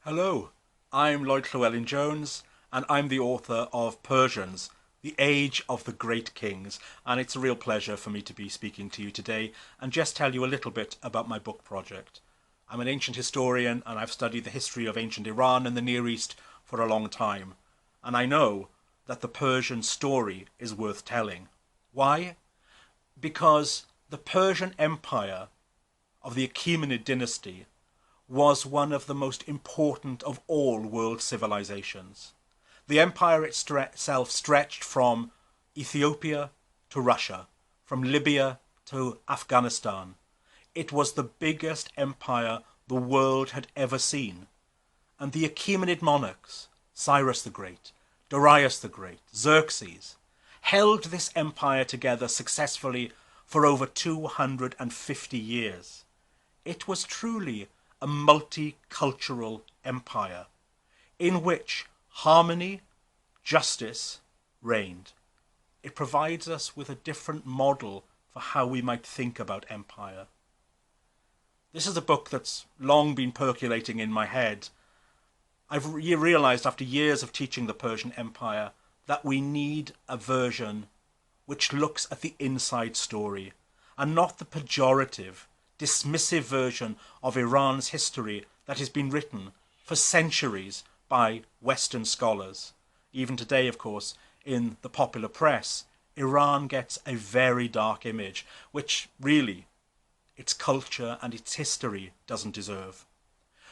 Hello, I'm Lluwelyn Jones, and I'm the author of Persians, The Age of the Great Kings, and it's a real pleasure for me to be speaking to you today and just tell you a little bit about my book project. I'm an ancient historian and I've studied the history of ancient Iran and the Near East for a long time, and I know that the Persian story is worth telling. Why? Because the Persian Empire of the Achaemenid dynasty was one of the most important of all world civilizations. The empire itself stretched from Ethiopia to Russia, from Libya to Afghanistan. It was the biggest empire the world had ever seen. And the Achaemenid monarchs, Cyrus the Great, Darius the Great, Xerxes, held this empire together successfully for over 250 years. It was truly a multicultural empire in which harmony, justice reigned. It provides us with a different model for how we might think about empire. This is a book that's long been percolating in my head. I've realized after years of teaching the Persian Empire that we need a version which looks at the inside story and not the pejorative, dismissive version of Iran's history that has been written for centuries by Western scholars. Even today, of course, in the popular press, Iran gets a very dark image, which really its culture and its history doesn't deserve.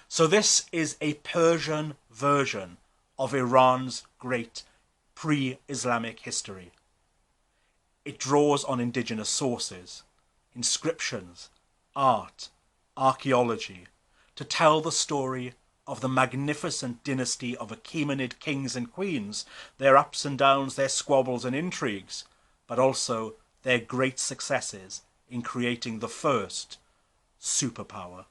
So this is a Persian version of Iran's great pre-Islamic history. It draws on indigenous sources, inscriptions, art, archaeology, to tell the story of the magnificent dynasty of Achaemenid kings and queens, their ups and downs, their squabbles and intrigues, but also their great successes in creating the first superpower.